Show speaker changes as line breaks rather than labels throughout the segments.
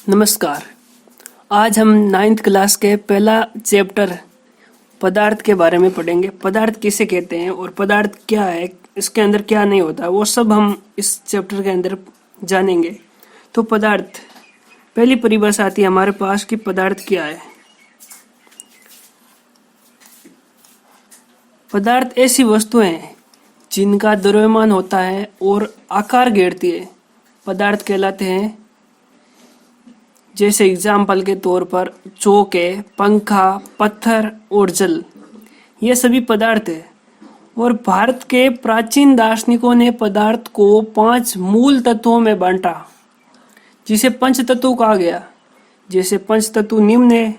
नमस्कार। आज हम 9th क्लास के पहला चैप्टर पदार्थ के बारे में पढ़ेंगे। पदार्थ किसे कहते हैं और पदार्थ क्या है, इसके अंदर क्या नहीं होता, वो सब हम इस चैप्टर के अंदर जानेंगे। तो पदार्थ, पहली परिभाषा आती है हमारे पास कि पदार्थ क्या है। पदार्थ ऐसी वस्तुएं हैं जिनका द्रव्यमान होता है और आकार घेरती है, पदार्थ कहलाते हैं। जैसे एग्जाम्पल के तौर पर चौक है, पंखा, पत्थर और जल, ये सभी पदार्थ है। और भारत के प्राचीन दार्शनिकों ने पदार्थ को 5 मूल तत्वों में बांटा, जिसे पंच तत्व कहा गया। जैसे पंच तत्व निम्न है: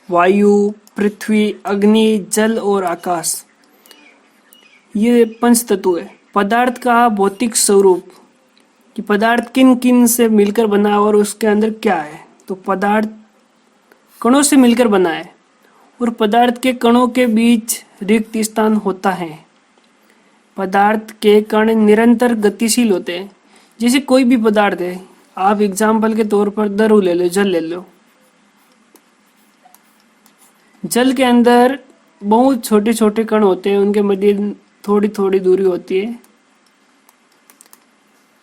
वायु, पृथ्वी, अग्नि, जल और आकाश। ये पंच तत्व है। पदार्थ का भौतिक स्वरूप, कि पदार्थ किन किन से मिलकर बना और उसके अंदर क्या है। तो पदार्थ कणों से मिलकर बना है और पदार्थ के कणों के बीच रिक्त स्थान होता है। पदार्थ के कण निरंतर गतिशील होते हैं। जैसे कोई भी पदार्थ है, आप एग्जाम्पल के तौर पर दरू ले लो, जल ले लो। जल के अंदर बहुत छोटे छोटे कण होते हैं, उनके मध्य थोड़ी थोड़ी दूरी होती है।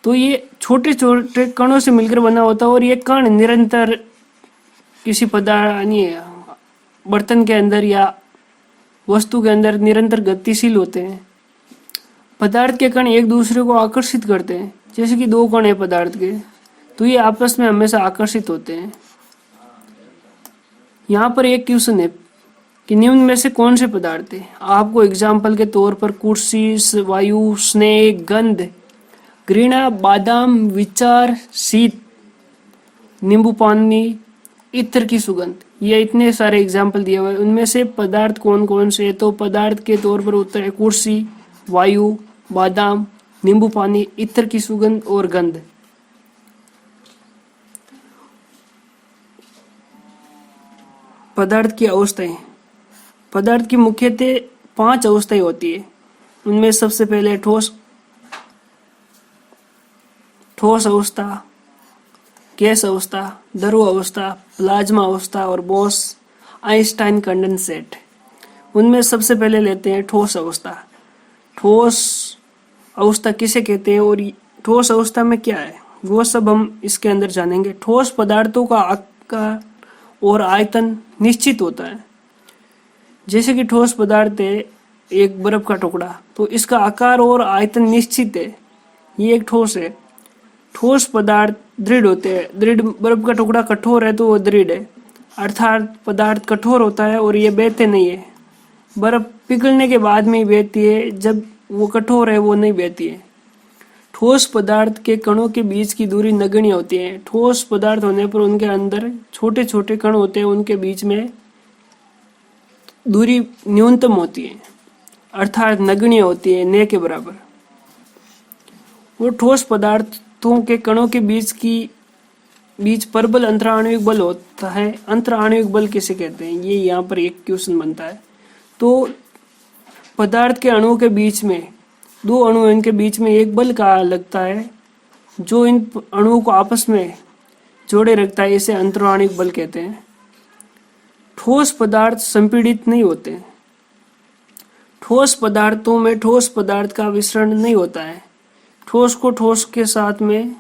तो ये छोटे छोटे कणों से मिलकर बना होता है और ये कण निरंतर किसी बर्तन के अंदर या वस्तु के अंदर निरंतर गतिशील होते हैं। पदार्थ के कण एक दूसरे को आकर्षित करते हैं। जैसे कि 2 कण है पदार्थ के, तो ये आपस में हमेशा आकर्षित होते हैं। यहाँ पर एक क्वेश्चन है कि निम्न में से कौन से पदार्थ है। आपको एग्जाम्पल के तौर पर कुर्सी, वायु, स्नेह, गंध, घृणा, बादाम, विचार, शीत, नींबू पानी, इत्र की सुगंध, ये इतने सारे एग्जाम्पल दिए हुए हैं। उनमें से पदार्थ कौन कौन से है? तो पदार्थ के तौर पर उत्तर है कुर्सी, वायु, बादाम, नींबू पानी, इत्र की सुगंध और गंध। पदार्थ की अवस्थाएं, पदार्थ की मुख्यतः 5 अवस्थाएं होती है। उनमें सबसे पहले ठोस अवस्था, गैस अवस्था, द्रव अवस्था, प्लाज्मा अवस्था और बोस आइंस्टाइन कंडेंसेट। उनमें सबसे पहले लेते हैं ठोस अवस्था। ठोस अवस्था किसे कहते हैं और ठोस अवस्था में क्या है, वो सब हम इसके अंदर जानेंगे। ठोस पदार्थों का आकार और आयतन निश्चित होता है। जैसे कि ठोस पदार्थ है एक बर्फ का टुकड़ा, तो इसका आकार और आयतन निश्चित है, ये एक ठोस है। ठोस पदार्थ दृढ़ होते हैं। दृढ़, बर्फ का टुकड़ा कठोर है तो वो दृढ़ है, अर्थात पदार्थ कठोर होता है और ये बहते नहीं है। बर्फ पिघलने के बाद में ही बहती है, जब वो कठोर है वो नहीं बहती है। ठोस पदार्थ के कणों के बीच की दूरी नगण्य होती है। ठोस पदार्थ होने पर उनके अंदर छोटे छोटे कण होते हैं, उनके बीच में दूरी न्यूनतम होती है, अर्थात नगण्य होती है, न के बराबर। वो ठोस पदार्थों के कणों के बीच परबल अंतराणविक बल होता है। अंतराणविक बल किसे कहते हैं, ये यहाँ पर एक क्वेश्चन बनता है। तो पदार्थ के अणुओं के बीच में 2 अणु, इनके बीच में एक बल का लगता है जो इन अणुओं को आपस में जोड़े रखता है, इसे अंतराणविक बल कहते हैं। ठोस पदार्थ संपीड़ित नहीं होते। ठोस पदार्थों में ठोस पदार्थ का विसरण नहीं होता है। ठोस को ठोस के साथ में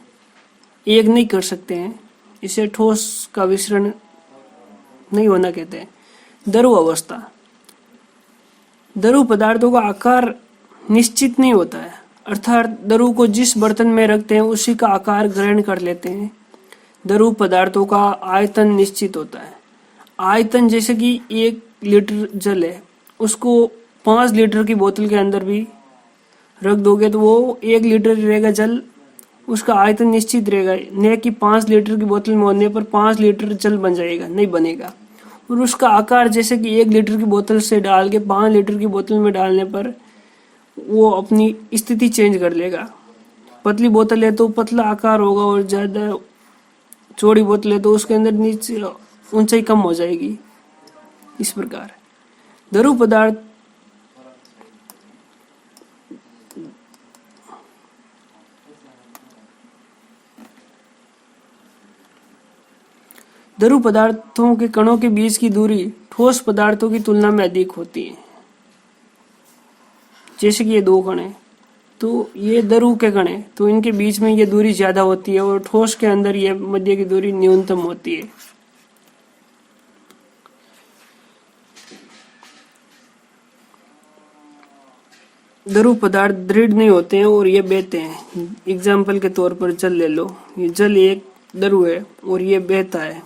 एक नहीं कर सकते हैं, इसे ठोस का विसरण नहीं होना कहते हैं। द्रव अवस्था, द्रव पदार्थों का आकार निश्चित नहीं होता है, अर्थात द्रव को जिस बर्तन में रखते हैं उसी का आकार ग्रहण कर लेते हैं। द्रव पदार्थों का आयतन निश्चित होता है। आयतन, जैसे कि 1 लीटर जल है, उसको 5 लीटर की बोतल के अंदर भी रख दोगे तो वो 1 लीटर रहेगा जल, उसका आयतन निश्चित रहेगा। न कि 5 लीटर की बोतल में होने पर 5 लीटर जल बन जाएगा, नहीं बनेगा। और उसका आकार, जैसे कि 1 लीटर की बोतल से डाल के 5 लीटर की बोतल में डालने पर वो अपनी स्थिति चेंज कर लेगा। पतली बोतल है तो पतला आकार होगा और ज़्यादा चौड़ी बोतल है तो उसके अंदर नीचे ऊंचाई कम हो जाएगी। इस प्रकार द्रव पदार्थ द्रव पदार्थों के कणों के बीच की दूरी ठोस पदार्थों की तुलना में अधिक होती है। जैसे कि ये दो कण हैं, तो ये द्रव के कण हैं, तो इनके बीच में ये दूरी ज्यादा होती है और ठोस के अंदर ये मध्य की दूरी न्यूनतम होती है। द्रव पदार्थ दृढ़ नहीं होते हैं और ये बहते हैं। एग्जाम्पल के तौर पर जल ले लो, ये जल एक द्रव है और ये बहता है।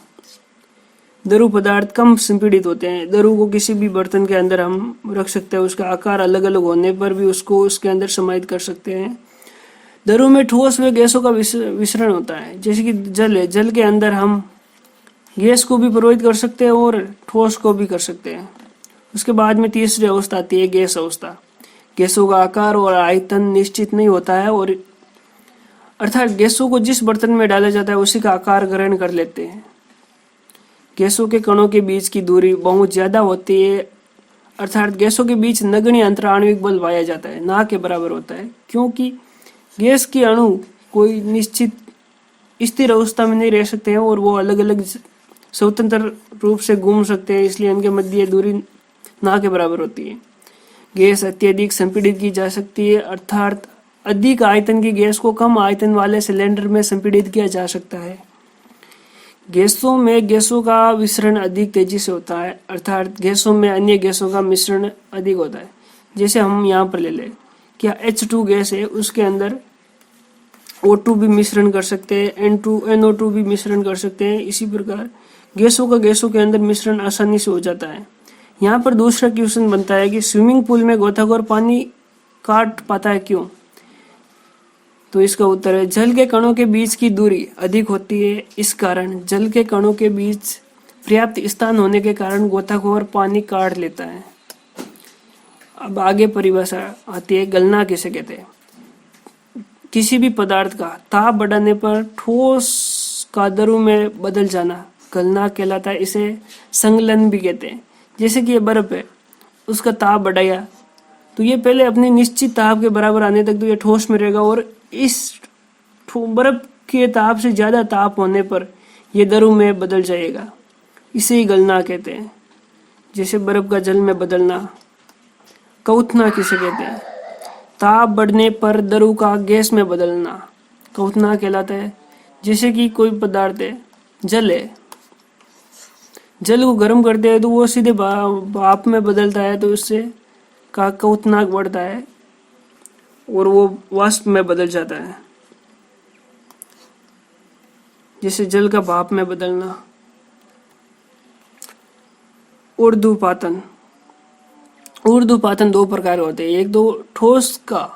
द्रव पदार्थ कम संपीड़ित होते हैं। द्रव को किसी भी बर्तन के अंदर हम रख सकते हैं, उसका आकार अलग अलग होने पर भी उसको उसके अंदर समाहित कर सकते हैं। द्रव में ठोस व गैसों का मिश्रण होता है। जैसे कि जल है, जल के अंदर हम गैस को भी प्रवाहित कर सकते हैं और ठोस को भी कर सकते हैं। उसके बाद में तीसरी अवस्था आती है गैस अवस्था। गैसों का आकार और आयतन निश्चित नहीं होता है और अर्थात गैसों को जिस बर्तन में डाला जाता है उसी का आकार ग्रहण कर लेते हैं। गैसों के कणों के बीच की दूरी बहुत ज्यादा होती है, अर्थात गैसों के बीच नगण्य अंतर आणविक बल पाया जाता है, ना के बराबर होता है, क्योंकि गैस के अणु कोई निश्चित स्थिर अवस्था में नहीं रह सकते हैं और वो अलग अलग स्वतंत्र रूप से घूम सकते हैं, इसलिए इनके मध्य दूरी ना के बराबर होती है। गैस अत्यधिक संपीड़ित की जा सकती है, अर्थात अधिक आयतन की गैस को कम आयतन वाले सिलेंडर में संपीड़ित किया जा सकता है। गैसों में गैसों का मिश्रण अधिक तेजी से होता है, अर्थात गैसों में अन्य गैसों का मिश्रण अधिक होता है। जैसे हम यहाँ पर ले लें, क्या H2 गैस है, उसके अंदर O2 भी मिश्रण कर सकते हैं, NO2 भी मिश्रण कर सकते हैं। इसी प्रकार गैसों का गैसों के अंदर मिश्रण आसानी से हो जाता है। यहाँ पर दूसरा क्वेश्चन बनता है कि स्विमिंग पूल में गोताखोर पानी काट पाता है क्यों? तो इसका उत्तर है जल के कणों के बीच की दूरी अधिक होती है। इस कारण जल के कणों के बीच पर्याप्त स्थान होने के कारण गोताखोर पानी काट लेता है। अब आगे परिभाषा आती है, गलना किसे कहते हैं? किसी भी पदार्थ का ताप बढ़ाने पर ठोस का द्रव में बदल जाना गलना कहलाता है। इसे संगलन भी कहते हैं। जैसे कि ये बर्फ है, उसका ताप बढ़ाया तो ये पहले अपने निश्चित ताप के बराबर आने तक तो ये ठोस में रहेगा और इस बर्फ के ताप से ज्यादा ताप होने पर ये द्रव में बदल जाएगा, इसे ही गलना कहते हैं। जैसे बर्फ का जल में बदलना। क्वथना किसे कहते हैं? ताप बढ़ने पर द्रव का गैस में बदलना क्वथना कहलाता है। जैसे कि कोई पदार्थ है, जल है, जल को गर्म करते हैं तो वो सीधे भाप में बदलता है, तो इससे का क्वथनांक बढ़ता है और वो वाष्प में बदल जाता है। जैसे जल का भाप में बदलना। ऊर्ध्वपातन। ऊर्ध्वपातन दो प्रकार होते हैं, एक तो ठोस का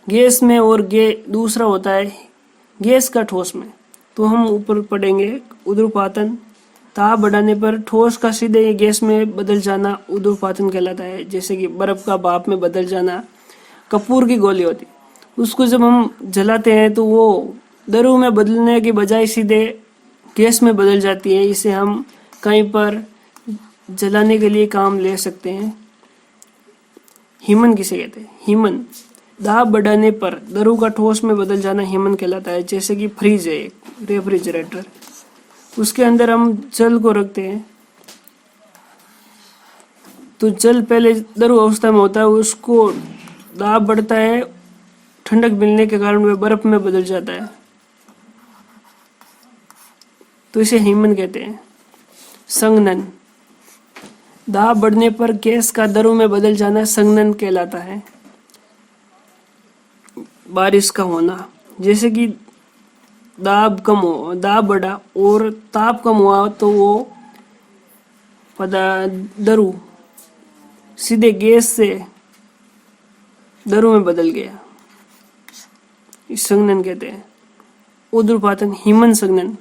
गैस में और दूसरा होता है गैस का ठोस में। तो हम ऊपर पढ़ेंगे ऊर्ध्वपातन। ताप बढ़ाने पर ठोस का सीधे गैस में बदल जाना ऊर्ध्वपातन कहलाता है। जैसे कि बर्फ का भाप में बदल जाना। कपूर की गोली होती, उसको जब हम जलाते हैं तो वो द्रव में बदलने के बजाय सीधे गैस में बदल जाती है। इसे हम कहीं पर जलाने के लिए काम ले सकते हैं। हीमन किसे कहते हैं? हीमन दाब बढ़ाने पर द्रव का ठोस में बदल जाना हीमन कहलाता है। जैसे कि फ्रिज है, रेफ्रिजरेटर, उसके अंदर हम जल को रखते हैं तो जल पहले द्रव अवस्था में होता है, उसको दाब बढ़ता है, ठंडक मिलने के कारण वह बर्फ में बदल जाता है, तो इसे हीमन कहते हैं। संघनन। दाब बढ़ने पर गैस का द्रव में बदल जाना संघनन कहलाता है। बारिश का होना। जैसे कि दाब बढ़ा और ताप कम हुआ तो वो द्रव सीधे गैस से द्रव में बदल गया, इस संघनन कहते हैं। ऊर्ध्वपातन, हीमन संघनन।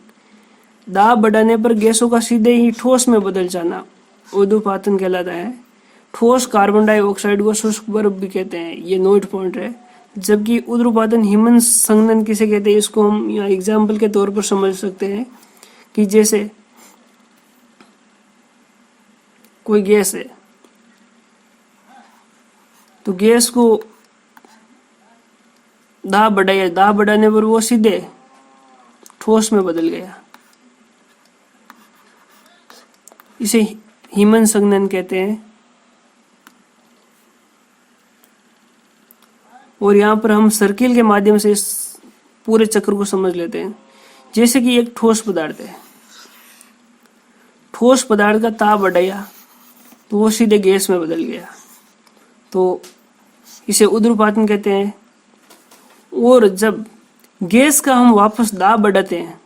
दाब बढ़ाने पर गैसों का सीधे ही ठोस में बदल जाना ऊर्ध्वपातन कहलाता है। ठोस कार्बन डाइऑक्साइड को शुष्क बर्फ भी कहते हैं, ये नोट पॉइंट है। जबकि ऊर्ध्वपातन हीमन संघनन किसे कहते हैं, इसको हम यहाँ एग्जाम्पल के तौर पर समझ सकते हैं कि जैसे कोई गैस है तो गैस को दाब बढ़ाने पर वो सीधे ठोस में बदल गया, इसे हीमन संघनन कहते हैं। और यहाँ पर हम सर्किल के माध्यम से इस पूरे चक्र को समझ लेते हैं। जैसे कि एक ठोस पदार्थ है, ठोस पदार्थ का ताप बढ़ाया तो वो सीधे गैस में बदल गया, तो इसे उद्रुपातन कहते हैं। और जब गैस का हम वापस दाब बढ़ाते हैं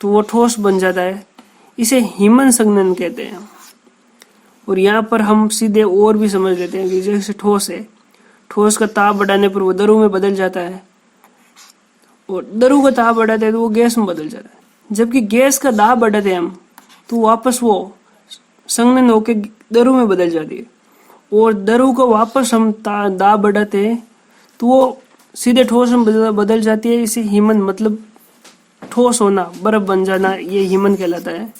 तो वो ठोस बन जाता है, इसे हीमन संघनन कहते हैं। और यहाँ पर हम सीधे और भी समझ लेते हैं कि जैसे ठोस है, ठोस का ताप बढ़ाने पर वो द्रव में बदल जाता है, और द्रव का ताप बढ़ाते हैं तो वो गैस में बदल जाता है। जबकि गैस का दाब बढ़ाते हैं हम तो वापस वो संघनन होकर द्रव में बदल जाती है, और द्रव को वापस हम दाब बढ़ाते हैं तो वो सीधे ठोस में बदल जाती है। इसे हीमन मतलब ठोस होना, बर्फ बन जाना, ये हीमन कहलाता है।